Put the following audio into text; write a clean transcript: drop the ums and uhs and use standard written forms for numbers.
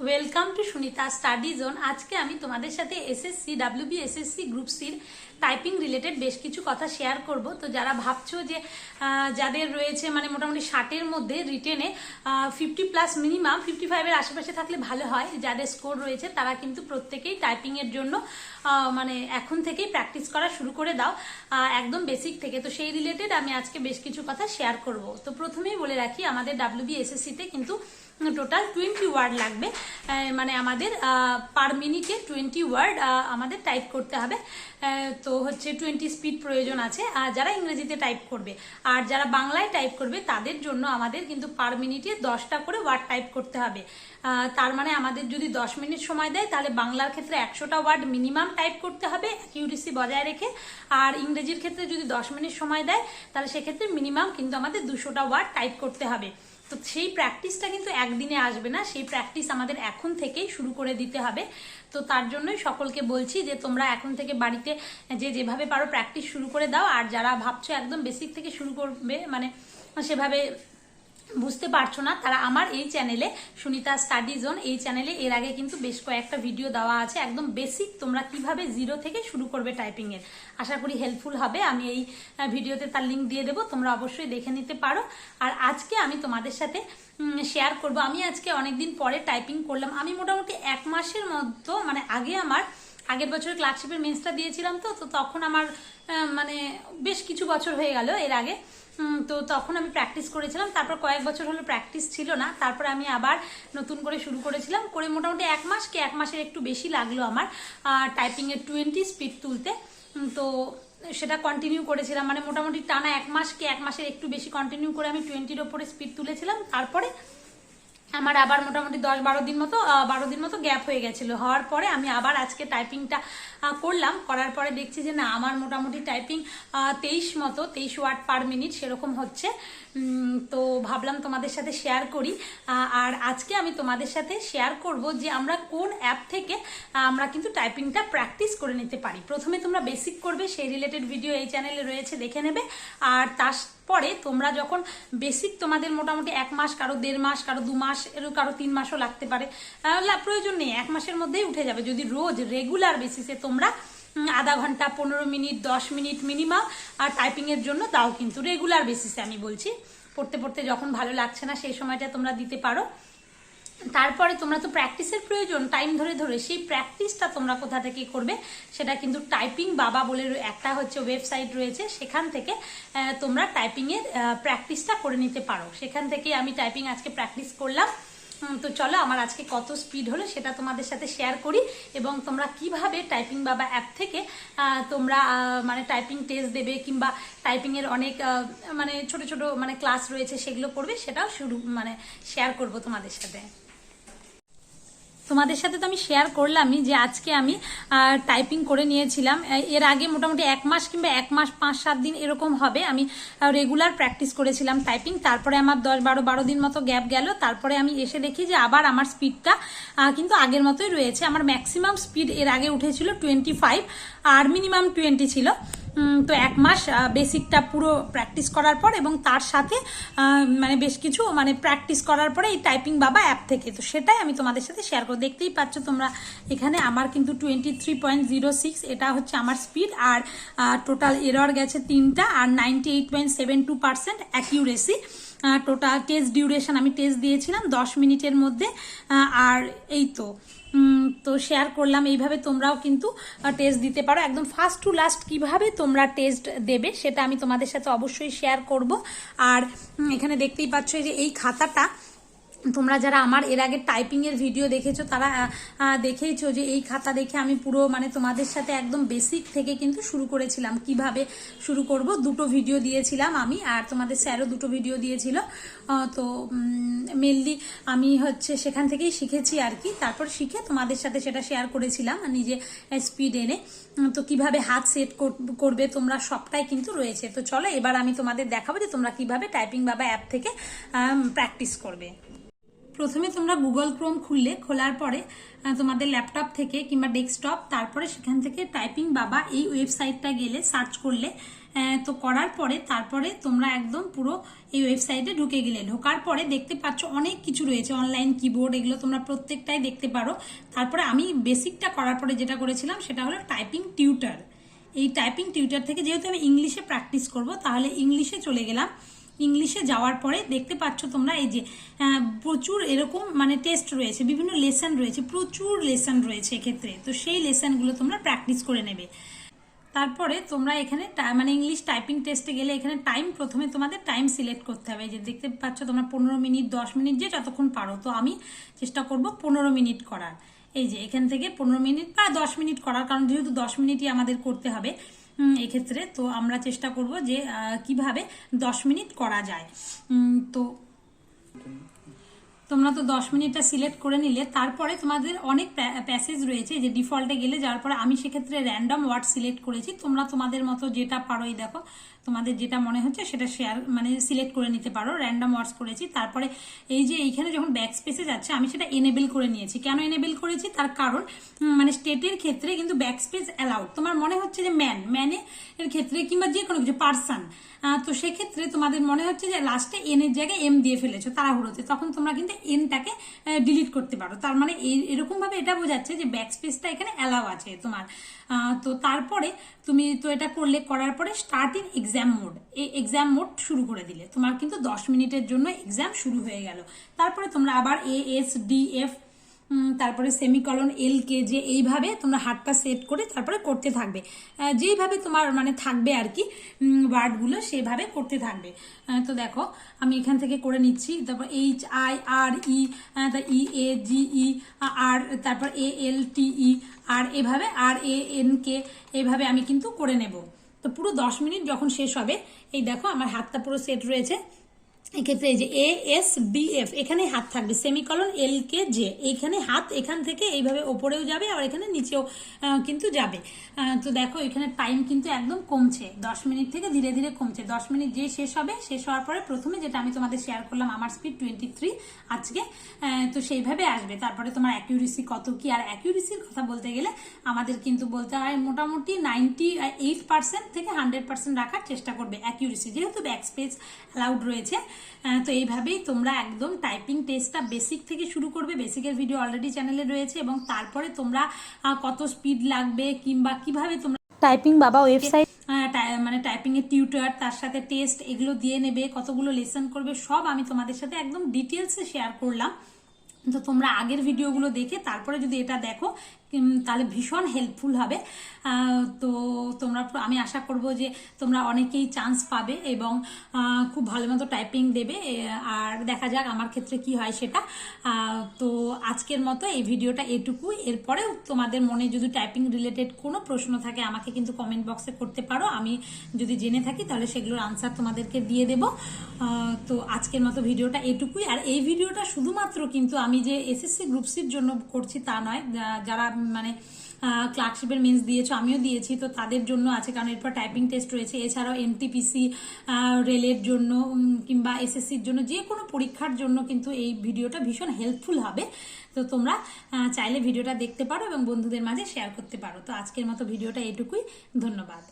Welcome to Sunita study zone. আজকে আমি তোমাদের সাথে এসএসসি ডাব্লিউবি এসএসসি গ্রুপ সির টাইপিং রিলেটেড বেশ কিছু কথা শেয়ার করব। তো যারা ভাবছো যে যাদের রয়েছে মানে মোটামুটি 60-এর মধ্যে রিটেনে 50+ মিনিমাম 55-এর আশেপাশে থাকলে ভালো হয়, যাদের স্কোর রয়েছে তারা কিন্তু প্রত্যেকেই টাইপিংয়ের জন্য মানে এখন থেকেই প্র্যাকটিস করা শুরু করে দাও, একদম বেসিক থেকে। তো সেই রিলেটেড আমি আজকে বেশ কিছু কথা শেয়ার করব। তো প্রথমেই বলে রাখি, আমাদের ডাব্লিউবি এসএসসিতে কিন্তু টোটাল 20 ওয়ার্ড লাগবে, মানে আমাদের পার মিনিটে 20 ওয়ার্ড আমাদের টাইপ করতে হবে। তো হচ্ছে 20 স্পিড প্রয়োজন আছে আর যারা ইংরেজিতে টাইপ করবে, আর যারা বাংলায় টাইপ করবে তাদের জন্য আমাদের কিন্তু পার মিনিটে 10টা করে ওয়ার্ড টাইপ করতে হবে। তার মানে আমাদের যদি 10 মিনিট সময় দেয় তাহলে বাংলার ক্ষেত্রে 100টা ওয়ার্ড মিনিমাম টাইপ করতে হবে অ্যাকিউরেসি বজায় রেখে, আর ইংরেজির ক্ষেত্রে যদি 10 মিনিট সময় দেয় তাহলে সেক্ষেত্রে মিনিমাম কিন্তু আমাদের 200টা ওয়ার্ড টাইপ করতে হবে। তো সেই প্র্যাকটিসটা কিন্তু একদিনে আসবে না, সেই প্র্যাকটিস আমাদের এখন থেকেই শুরু করে দিতে হবে। তো তার জন্যই সকলকে বলছি যে তোমরা এখন থেকে বাড়িতে যেভাবে পারো প্র্যাকটিস শুরু করে দাও। আর যারা ভাবছো একদম বেসিক থেকে শুরু করবে, মানে সেভাবে বুঝতে পারছো না, তারা আমার এই চ্যানেলে সুনিতা স্টাডি জোন, এই চ্যানেলে এর আগে কিন্তু বেশ কয়েকটা ভিডিও দেওয়া আছে একদম বেসিক, তোমরা কিভাবে জিরো থেকে শুরু করবে টাইপিং এর। আশা করি হেল্পফুল হবে। আমি এই ভিডিওতে তার লিঙ্ক দিয়ে দেবো, তোমরা অবশ্যই দেখে নিতে পারো। আর আজকে আমি তোমাদের সাথে শেয়ার করব, আমি আজকে অনেকদিন পরে টাইপিং করলাম। আমি মোটামুটি 1 মাসের মতো, মানে আগের বছর ক্লার্কশিপের মেন্সটা দিয়েছিলাম, তো তখন আমার মানে বেশ কিছু বছর হয়ে গেল এর আগে। তো তখন আমি প্র্যাকটিস করেছিলাম, তারপর কয়েক বছর হলো প্র্যাকটিস ছিল না, তারপরে আমি আবার নতুন করে শুরু করেছিলাম। করে মোটামুটি 1 মাসের একটু বেশি লাগলো আমার টাইপিংয়ের 20 স্পিড তুলতে। তো সেটা কন্টিনিউ করেছিলাম, মানে মোটামুটি টানা 1 মাসের একটু বেশি কন্টিনিউ করে আমি 20-র ওপরে স্পিড তুলেছিলাম। তারপরে আমার আবার মোটামুটি 10-12 দিন মতো গ্যাপ হয়ে গেছিল। হওয়ার পরে আমি আবার আজকে টাইপিংটা করলাম, করার পরে দেখছি যে না, আমার মোটামুটি টাইপিং 23 ওয়ার্ড পার মিনিট সেরকম হচ্ছে। তো ভাবলাম তোমাদের সাথে শেয়ার করি। আর আজকে আমি তোমাদের সাথে শেয়ার করব যে আমরা কোন অ্যাপ থেকে আমরা কিন্তু টাইপিংটা প্র্যাকটিস করে নিতে পারি। প্রথমে তোমরা বেসিক করবে, সেই রিলেটেড ভিডিও এই চ্যানেলে রয়েছে, দেখে নেবে। আর তারপরে তোমরা যখন বেসিক তোমাদের মোটামুটি 1 মাস, কারো 1.5 মাস, কারো 2 মাস, কারো 3 মাসও লাগতে পারে, প্রয়োজন নেই, 1 মাসের মধ্যেই উঠে যাবে যদি রোজ রেগুলার বেসিসে তোমরা আধা ঘন্টা, 15 মিনিট, 10 মিনিট মিনিমাম আর টাইপিংয়ের জন্য দাও। কিন্তু রেগুলার বেসিসে আমি বলছি, পড়তে পড়তে যখন ভালো লাগছে না সেই সময়টা তোমরা দিতে পারো। তারপরে তোমরা তো প্র্যাকটিসের প্রয়োজন টাইম ধরে ধরে, সেই প্র্যাকটিসটা তোমরা কোথা থেকে করবে সেটা কিন্তু টাইপিং বাবা বলে একটা হচ্ছে ওয়েবসাইট রয়েছে, সেখান থেকে তোমরা টাইপিংয়ের প্র্যাকটিসটা করে নিতে পারো। সেখান থেকে আমি টাইপিং আজকে প্র্যাকটিস করলাম। তো চলো আমার আজকে কত স্পিড হলো সেটা তোমাদের সাথে শেয়ার করি, এবং তোমরা কিভাবে টাইপিং বাবা অ্যাপ থেকে তোমরা মানে টাইপিং টেস্ট দেবে, কিংবা টাইপিংয়ের অনেক মানে ছোট ছোট মানে ক্লাস রয়েছে সেগুলো করবে, সেটাও মানে শেয়ার করব তোমাদের সাথে। তোমাদের সাথে তো আমি শেয়ার করলামই যে আজকে আমি টাইপিং করে নিয়েছিলাম। এর আগে মোটামুটি 1 মাস কিংবা 1 মাস 5-7 দিন এরকম হবে আমি রেগুলার প্র্যাকটিস করেছিলাম টাইপিং। তারপরে আমার 10-12 দিন মতো গ্যাপ গেল। তারপরে আমি এসে দেখি যে আবার আমার স্পিডটা কিন্তু আগের মতোই রয়েছে। আমার ম্যাক্সিমাম স্পিড এর আগে উঠেছিল 25 আর মিনিমাম 20 ছিল। তো 1 মাস বেসিকটা পুরো প্র্যাকটিস করার পর এবং তার সাথে মানে বেশ কিছু মানে প্র্যাকটিস করার পরে এই টাইপিং বাবা অ্যাপ থেকে, তো সেটাই আমি তোমাদের সাথে শেয়ার করব। দেখতেই পাচ্ছ তোমরা এখানে আমার কিন্তু 23.06 এটা হচ্ছে আমার স্পিড, আর টোটাল এরর গেছে 3টা, আর 98.72% অ্যাকিউরেসি। টোটাল টেস্ট ডিউরেশন আমি টেস্ট দিয়েছিলাম 10 মিনিটের মধ্যে। আর এই তো শেয়ার করলাম, এইভাবে তোমরাও কিন্তু টেস্ট দিতে পারো। একদম ফার্স্ট টু লাস্ট কিভাবে তোমরা টেস্ট দেবে সেটা আমি তোমাদের সাথে অবশ্যই শেয়ার করব। আর এখানে দেখতেই পাচ্ছ যে এই খাতাটা, তোমরা যারা আমার এর আগে টাইপিংয়ের ভিডিও দেখেছো তারা দেখেইছো যে এই খাতা দেখে আমি পুরো মানে তোমাদের সাথে একদম বেসিক থেকে কিন্তু শুরু করেছিলাম, কিভাবে শুরু করব। 2টো ভিডিও দিয়েছিলাম আমি, আর তোমাদের স্যারও 2টো ভিডিও দিয়েছিল। তো মেনলি আমি হচ্ছে সেখান থেকেই শিখেছি আর কি। তারপর শিখে তোমাদের সাথে সেটা শেয়ার করেছিলাম নিজে স্পিড এনে। তো কিভাবে হাত সেট করবে তোমরা সবটাই কিন্তু রয়েছে। তো চলো এবার আমি তোমাদের দেখাবো যে তোমরা কিভাবে টাইপিং বাবা অ্যাপ থেকে প্র্যাকটিস করবে। প্রথমে তোমরা গুগল ক্রোম খুললে, খোলার পরে তোমাদের ল্যাপটপ থেকে কিংবা ডেস্কটপ, তারপরে সেখান থেকে টাইপিং বাবা এই ওয়েবসাইটটা গেলে সার্চ করলে, তো করার পরে তারপরে তোমরা একদম পুরো এই ওয়েবসাইটে ঢুকে গেলে, ঢোকার পরে দেখতে পাচ্ছ অনেক কিছু রয়েছে, অনলাইন কিবোর্ড, এগুলো তোমরা প্রত্যেকটাই দেখতে পারো। তারপরে আমি বেসিকটা করার পরে যেটা করেছিলাম সেটা হলো টাইপিং টিউটার। এই টাইপিং টিউটার থেকে যেহেতু আমি ইংলিশে প্র্যাকটিস করব, তাহলে ইংলিশে চলে গেলাম। ইংলিশে যাওয়ার পরে দেখতে পাচ্ছ তোমরা এই যে প্রচুর এরকম মানে টেস্ট রয়েছে, বিভিন্ন লেসন রয়েছে, প্রচুর লেসন রয়েছে এক্ষেত্রে। তো সেই লেসনগুলো তোমরা প্র্যাকটিস করে নেবে। তারপরে তোমরা এখানে মানে ইংলিশ টাইপিং টেস্টে গেলে এখানে টাইম, প্রথমে তোমাদের টাইম সিলেক্ট করতে হবে। যে দেখতে পাচ্ছ তোমরা 15 মিনিট, 10 মিনিট, যে যতক্ষণ পারো। তো আমি চেষ্টা করব 15 মিনিট করার। এই যে এখান থেকে 15 মিনিট বা 10 মিনিট করার, কারণ যেহেতু 10 মিনিটই আমাদের করতে হবে এক্ষেত্রে। তো আমরা চেষ্টা করব যে কিভাবে 10 মিনিট করা যায়। তো তোমরা তো 10 মিনিটটা সিলেক্ট করে নিলে। তারপরে তোমাদের অনেক প্যাসেজ রয়েছে, যে ডিফল্টে গেলে যাওয়ার পরে আমি সেক্ষেত্রে র্যান্ডম ওয়ার্ড সিলেক্ট করেছি। তোমরা তোমাদের মতো যেটা পারো, এই দেখো তোমাদের যেটা মনে হচ্ছে সেটা শেয়ার মানে সিলেক্ট করে নিতে পারো। র্যান্ডম ওয়ার্ডস করেছি। তারপরে এই যে এইখানে যখন ব্যাক স্পেসে যাচ্ছে, আমি সেটা এনেবল করে নিয়েছি। কেন এনেবল করেছি? তার কারণ মানে স্টেটের ক্ষেত্রে কিন্তু ব্যাক স্পেস অ্যালাউড। তোমার মনে হচ্ছে যে ম্যানে এর ক্ষেত্রে কিংবা যে কোনো কিছু পার্সন, তো সেক্ষেত্রে তোমাদের মনে হচ্ছে যে লাস্টে এন এর জায়গায় এম দিয়ে ফেলেছো তাড়াহুড়োতে, তখন তোমরা কিন্তু এনটাকে ডিলিট করতে পারো। তার মানে এরকম ভাবে এটা বোঝাচ্ছে যে ব্যাক স্পেসটা এখানে অ্যালাউ আছে তোমার। তো তারপরে তুমি তো এটা করলে, করার পরে স্টার্ট ইন এক্সাম মোড, এই এক্সাম মোড শুরু করে দিলে তোমার কিন্তু 10 মিনিটের জন্য এক্সাম শুরু হয়ে গেল। তারপরে তোমরা আবার ASDF, তারপরে সেমিকলন LKJ, এইভাবে তোমরা হাতটা সেট করে তারপরে করতে থাকবে। যেইভাবে তোমার মানে থাকবে আর কি ওয়ার্ডগুলো, সেইভাবে করতে থাকবে। তো দেখো আমি এখান থেকে করে নিচ্ছি। তারপর HIRE, EAGE, আর তারপর ALTE, আর এভাবে RANK, এইভাবে আমি কিন্তু করে নেব। তো পুরো 10 মিনিট যখন শেষ হবে, এই দেখো আমার হাতটা পুরো সেট রয়েছে। এক্ষেত্রে এই যে ASDF, এখানে হাত থাকবে, সেমিকলন LKJ, এইখানে হাত এখান থেকে এইভাবে ওপরেও যাবে, আর এখানে নিচেও কিন্তু যাবে। তো দেখো এখানে টাইম কিন্তু একদম কমছে, 10 মিনিট থেকে ধীরে ধীরে কমছে। 10 মিনিট যে শেষ হবে, শেষ হওয়ার পরে প্রথমে যেটা আমি তোমাদের শেয়ার করলাম, আমার স্পিড 23 আজকে, তো সেইভাবে আসবে। তারপরে তোমার অ্যাকিউরেসি কত কি, আর অ্যাকিউরেসির কথা বলতে গেলে আমাদের কিন্তু বলতে হয় মোটামুটি 98% থেকে 100% রাখার চেষ্টা করবে অ্যাকিউরেসি, যেহেতু ব্যাক স্পেস অ্যালাউড রয়েছে। তো এইভাবেই তোমরা একদম টাইপিং টেস্টটা বেসিক থেকে শুরু করবে। বেসিকের ভিডিও অলরেডি চ্যানেলে রয়েছে, এবং তারপরে তোমরা কত স্পিড লাগবে কিংবা কিভাবে তোমরা টাইপিং বাবা ওয়েবসাইট মানে টাইপিং এর টিউটার, তার সাথে টেস্ট, এগুলো দিয়ে নেবে, কতগুলো লেসন করবে, সব আমি তোমাদের সাথে একদম ডিটেলসে শেয়ার করলাম। তো তোমরা আগের ভিডিওগুলো দেখে তারপরে যদি এটা দেখো, তাহলে ভীষণ হেল্পফুল হবে। তো তোমরা, আমি আশা করব যে তোমরা অনেকেই চান্স পাবে এবং খুব ভালো মতো টাইপিং দেবে। আর দেখা যাক আমার ক্ষেত্রে কি হয় সেটা। তো আজকের মতো এই ভিডিওটা এটুকুই। এরপরেও তোমাদের মনে যদি টাইপিং রিলেটেড কোনো প্রশ্ন থাকে, আমাকে কিন্তু কমেন্ট বক্সে করতে পারো। আমি যদি জেনে থাকি তাহলে সেগুলোর আনসার তোমাদেরকে দিয়ে দেব। তো আজকের মতো ভিডিওটা এটুকুই। আর এই ভিডিওটা শুধুমাত্র কিন্তু আমি যে এসএসসি গ্রুপ সির জন্য করছি তা নয়, যারা মানে ক্লার্কশিপের মেন্স দিয়েছো, আমিও দিয়েছি, তো তাদের জন্য আছে, কারণ এরপর টাইপিং টেস্ট রয়েছে। এছাড়াও এনটিপিসি, রেলের জন্য কিংবা এসএসসির জন্য, যে কোনো পরীক্ষার জন্য কিন্তু এই ভিডিওটা ভীষণ হেল্পফুল হবে। তো তোমরা চাইলে ভিডিওটা দেখতে পারো এবং বন্ধুদের মাঝে শেয়ার করতে পারো। তো আজকের মতো ভিডিওটা এটুকুই। ধন্যবাদ।